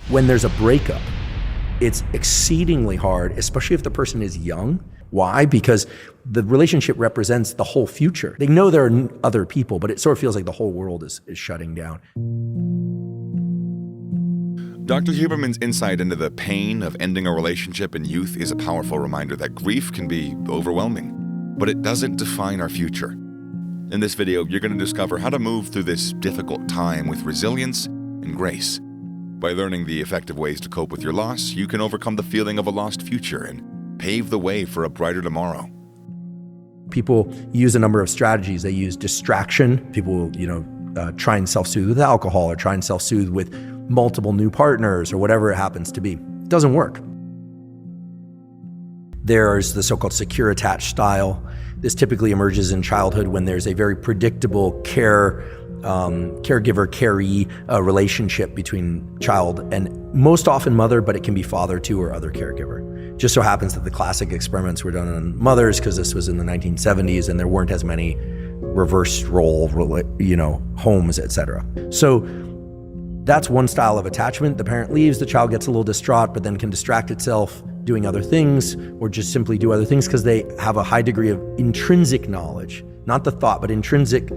When there's a breakup, it's exceedingly hard, especially if the person is young. Why? Because the relationship represents the whole future. They know there are other people, but it sort of feels like the whole world is shutting down. Dr. Huberman's insight into the pain of ending a relationship in youth is a powerful reminder that grief can be overwhelming, but it doesn't define our future. In this video, you're going to discover how to move through this difficult time with resilience and grace. By learning the effective ways to cope with your loss, you can overcome the feeling of a lost future and pave the way for a brighter tomorrow. People use a number of strategies. They use distraction. People will, try and self-soothe with alcohol or try and self-soothe with multiple new partners or whatever it happens to be. It doesn't work. There's the so-called secure attached style. This typically emerges in childhood when there's a very predictable caregiver-caree relationship between child and most often mother, but it can be father too or other caregiver. Just so happens that the classic experiments were done on mothers because this was in the 1970s and there weren't as many reverse role, homes, etc. So that's one style of attachment. The parent leaves, the child gets a little distraught, but then can distract itself doing other things or just simply do other things because they have a high degree of intrinsic knowledge, not the thought, but intrinsic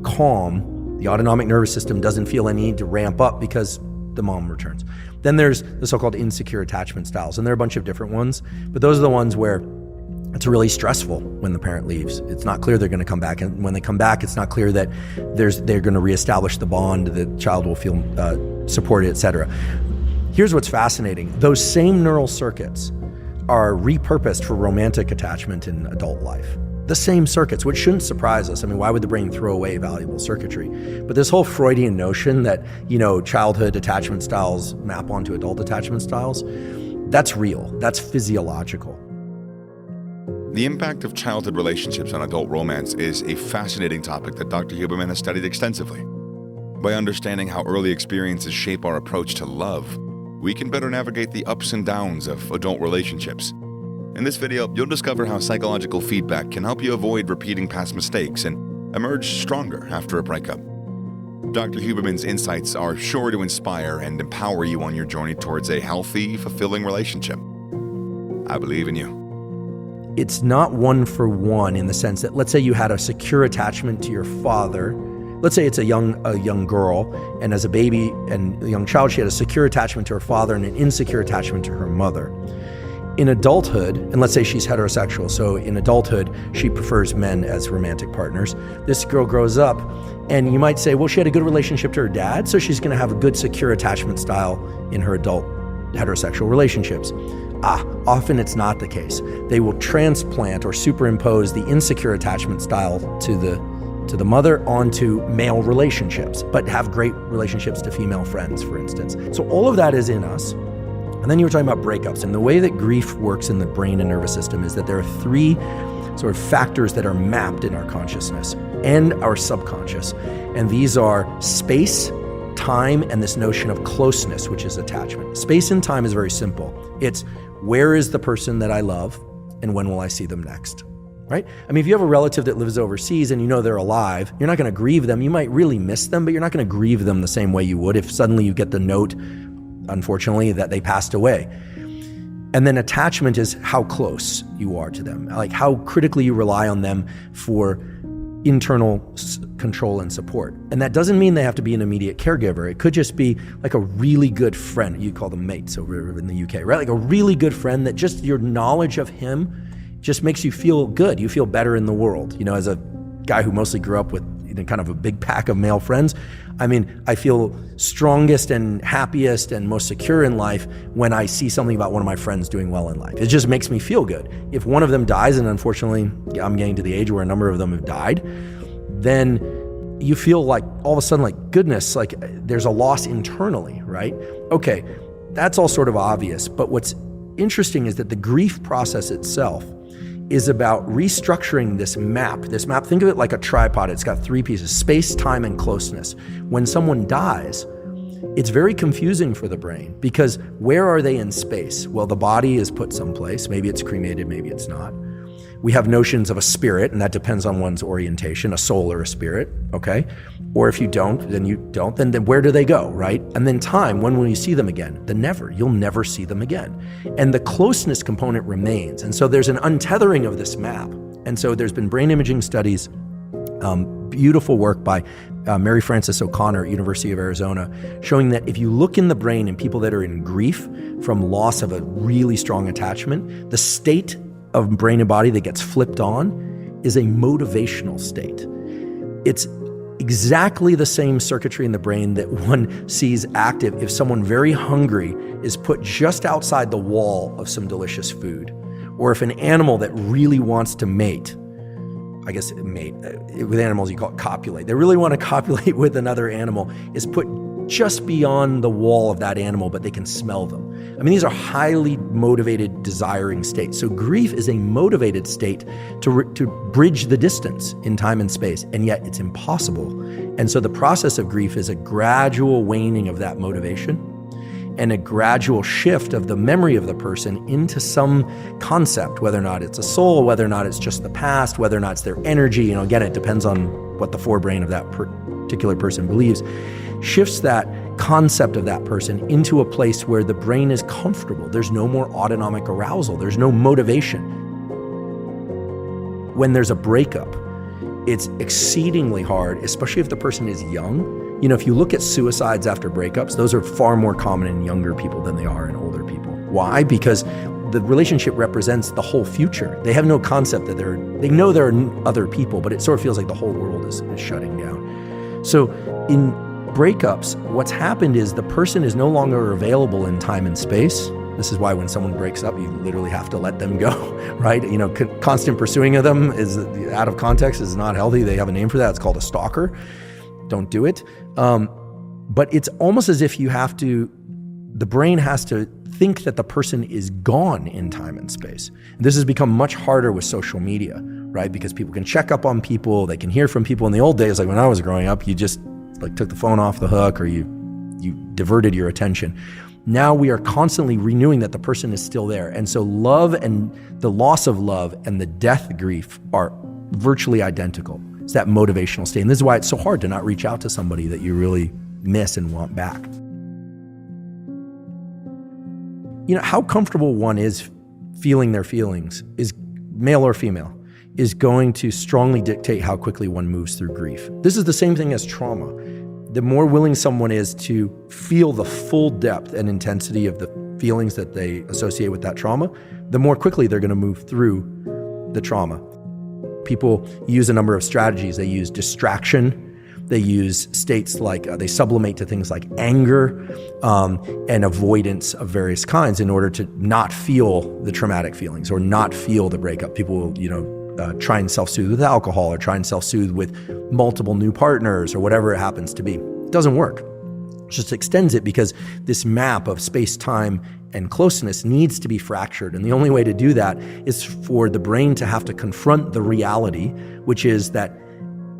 calm. The autonomic nervous system doesn't feel any need to ramp up because the mom returns. Then there's the so-called insecure attachment styles, and there are a bunch of different ones, but those are the ones where it's really stressful when the parent leaves. It's not clear they're going to come back, and when they come back, it's not clear that they're going to reestablish the bond, the child will feel supported, etc. Here's what's fascinating. Those same neural circuits are repurposed for romantic attachment in adult life. The same circuits, which shouldn't surprise us. I mean, why would the brain throw away valuable circuitry? But this whole Freudian notion that, childhood attachment styles map onto adult attachment styles, that's real, that's physiological. The impact of childhood relationships on adult romance is a fascinating topic that Dr. Huberman has studied extensively. By understanding how early experiences shape our approach to love, we can better navigate the ups and downs of adult relationships. In this video, you'll discover how psychological feedback can help you avoid repeating past mistakes and emerge stronger after a breakup. Dr. Huberman's insights are sure to inspire and empower you on your journey towards a healthy, fulfilling relationship. I believe in you. It's not one for one in the sense that, let's say you had a secure attachment to your father. Let's say it's a young girl, and as a baby and a young child, she had a secure attachment to her father and an insecure attachment to her mother. In adulthood, and let's say she's heterosexual, so in adulthood, she prefers men as romantic partners. This girl grows up, and you might say, well, she had a good relationship to her dad, so she's gonna have a good secure attachment style in her adult heterosexual relationships. Often it's not the case. They will transplant or superimpose the insecure attachment style to the mother onto male relationships, but have great relationships to female friends, for instance. So all of that is in us. And then you were talking about breakups, and the way that grief works in the brain and nervous system is that there are three sort of factors that are mapped in our consciousness and our subconscious. And these are space, time, and this notion of closeness, which is attachment. Space and time is very simple. It's where is the person that I love and when will I see them next, right? I mean, if you have a relative that lives overseas and you know they're alive, you're not going to grieve them. You might really miss them, but you're not going to grieve them the same way you would if suddenly you get the note, unfortunately, that they passed away. And then attachment is how close you are to them, like how critically you rely on them for internal control and support. And that doesn't mean they have to be an immediate caregiver. It could just be like a really good friend. You call them mates over in the UK, right? Like a really good friend that just your knowledge of him just makes you feel good. You feel better in the world. As a guy who mostly grew up with kind of a big pack of male friends, I mean, I feel strongest and happiest and most secure in life when I see something about one of my friends doing well in life. It just makes me feel good. If one of them dies, and unfortunately I'm getting to the age where a number of them have died, then you feel like all of a sudden, like, goodness, like there's a loss internally, right? Okay, that's all sort of obvious, but what's interesting is that the grief process itself is about restructuring this map. This map, think of it like a tripod. It's got three pieces: space, time, and closeness. When someone dies, it's very confusing for the brain because where are they in space? Well, the body is put someplace. Maybe it's cremated, maybe it's not. We have notions of a spirit, and that depends on one's orientation, a soul or a spirit, okay? Or if you don't, then you don't, then where do they go, right? And then time, when will you see them again? The never, you'll never see them again. And the closeness component remains. And so there's an untethering of this map. And so there's been brain imaging studies, beautiful work by Mary Frances O'Connor at University of Arizona, showing that if you look in the brain in people that are in grief from loss of a really strong attachment, the state of brain and body that gets flipped on is a motivational state. It's exactly the same circuitry in the brain that one sees active if someone very hungry is put just outside the wall of some delicious food, or if an animal that really wants to mate, I guess mate, with animals you call it copulate. They really want to copulate with another animal, is put just beyond the wall of that animal, but they can smell them. I mean, these are highly motivated, desiring states. So grief is a motivated state to bridge the distance in time and space, and yet it's impossible. And so the process of grief is a gradual waning of that motivation and a gradual shift of the memory of the person into some concept, whether or not it's a soul, whether or not it's just the past, whether or not it's their energy. Again, it depends on what the forebrain of that particular person believes, shifts that concept of that person into a place where the brain is comfortable. There's no more autonomic arousal. There's no motivation. When there's a breakup, it's exceedingly hard, especially if the person is young. If you look at suicides after breakups, those are far more common in younger people than they are in older people. Why? Because the relationship represents the whole future. They have no concept that they know there are other people, but it sort of feels like the whole world is shutting down. So in breakups, what's happened is the person is no longer available in time and space. This is why when someone breaks up, you literally have to let them go, right? Constant pursuing of them is out of context, is not healthy. They have a name for that. It's called a stalker. Don't do it. But it's almost as if the brain has to think that the person is gone in time and space. And this has become much harder with social media, right? Because people can check up on people, they can hear from people. In the old days, like when I was growing up, you just took the phone off the hook, or you diverted your attention. Now we are constantly renewing that the person is still there. And so love and the loss of love and the death grief are virtually identical. It's that motivational state. And this is why it's so hard to not reach out to somebody that you really miss and want back. How comfortable one is feeling their feelings, is male or female, is going to strongly dictate how quickly one moves through grief. This is the same thing as trauma. The more willing someone is to feel the full depth and intensity of the feelings that they associate with that trauma, the more quickly they're going to move through the trauma. People use a number of strategies. They use distraction. They use states like, they sublimate to things like anger and avoidance of various kinds in order to not feel the traumatic feelings or not feel the breakup. People will, try and self-soothe with alcohol, or try and self-soothe with multiple new partners, or whatever it happens to be. It doesn't work. It just extends it, because this map of space, time, and closeness needs to be fractured. And the only way to do that is for the brain to have to confront the reality, which is that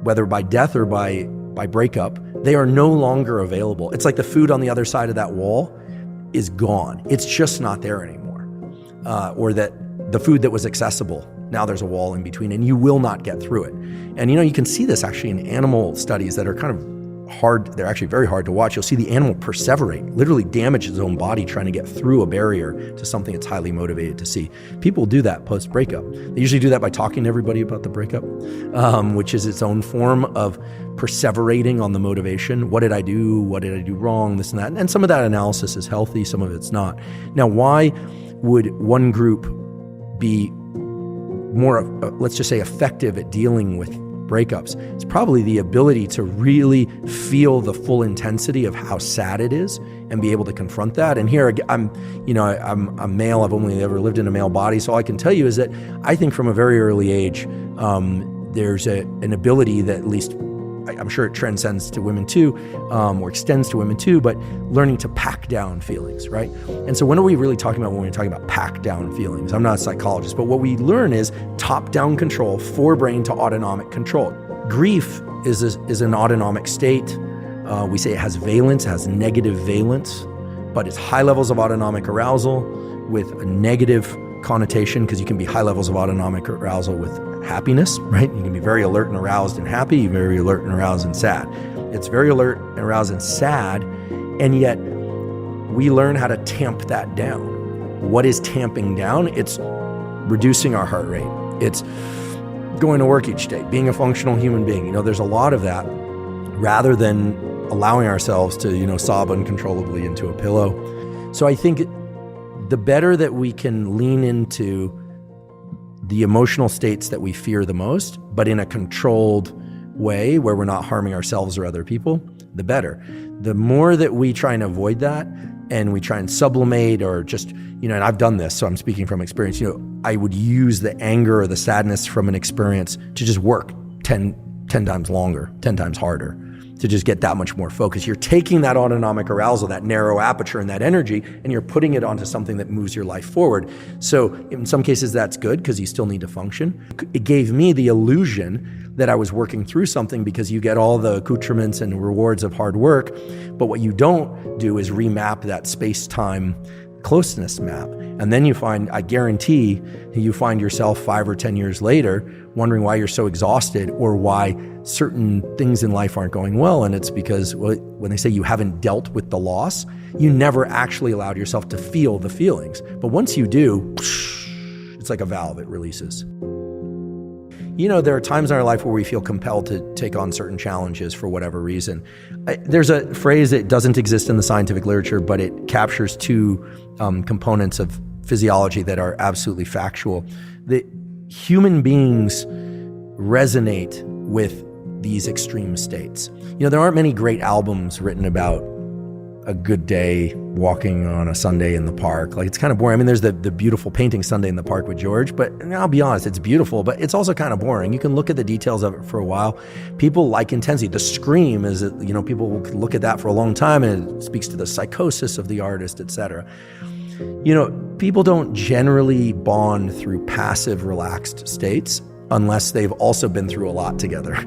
whether by death or by breakup, they are no longer available. It's like the food on the other side of that wall is gone. It's just not there anymore. Or that the food that was accessible, now there's a wall in between, and you will not get through it. And you can see this actually in animal studies that are kind of hard. They're actually very hard to watch. You'll see the animal perseverate, literally damage its own body trying to get through a barrier to something it's highly motivated to see. People do that post-breakup. They usually do that by talking to everybody about the breakup, which is its own form of perseverating on the motivation. What did I do? What did I do wrong? This and that. And some of that analysis is healthy, some of it's not. Now, why would one group be more, let's just say, effective at dealing with breakups? It's probably the ability to really feel the full intensity of how sad it is and be able to confront that. And here I'm a male. I've only ever lived in a male body, so all I can tell you is that I think from a very early age, there's an ability that, at least I'm sure it transcends to women too, or extends to women too, but learning to pack down feelings, right? And so what are we really talking about when we're talking about pack down feelings? I'm not a psychologist, but what we learn is top-down control, forebrain to autonomic control. Grief is an autonomic state. We say it has valence, it has negative valence, but it's high levels of autonomic arousal with a negative connotation because you can be high levels of autonomic arousal with happiness, right? You can be very alert and aroused and happy, very alert and aroused and sad. It's very alert and aroused and sad, and yet we learn how to tamp that down. What is tamping down? It's reducing our heart rate. It's going to work each day, being a functional human being. There's a lot of that rather than allowing ourselves to, sob uncontrollably into a pillow. So I think the better that we can lean into the emotional states that we fear the most, but in a controlled way where we're not harming ourselves or other people, the better. The more that we try and avoid that and we try and sublimate or just, and I've done this, so I'm speaking from experience, I would use the anger or the sadness from an experience to just work 10 times longer, 10 times harder, to just get that much more focus. You're taking that autonomic arousal, that narrow aperture and that energy, and you're putting it onto something that moves your life forward. So in some cases that's good because you still need to function. It gave me the illusion that I was working through something because you get all the accoutrements and rewards of hard work, but what you don't do is remap that space-time closeness map. And then you find, I guarantee, you find yourself 5 or 10 years later wondering why you're so exhausted or why certain things in life aren't going well. And it's because, when they say you haven't dealt with the loss, you never actually allowed yourself to feel the feelings. But once you do, it's like a valve, it releases. There are times in our life where we feel compelled to take on certain challenges for whatever reason. There's a phrase that doesn't exist in the scientific literature, but it captures two components of physiology that are absolutely factual. That human beings resonate with these extreme states. There aren't many great albums written about a good day walking on a Sunday in the park. Like, it's kind of boring. I mean, there's the beautiful painting Sunday in the Park with George, but I'll be honest, it's beautiful, but it's also kind of boring. You can look at the details of it for a while. People like intensity. The Scream is, people can look at that for a long time, and it speaks to the psychosis of the artist, etc. People don't generally bond through passive, relaxed states unless they've also been through a lot together.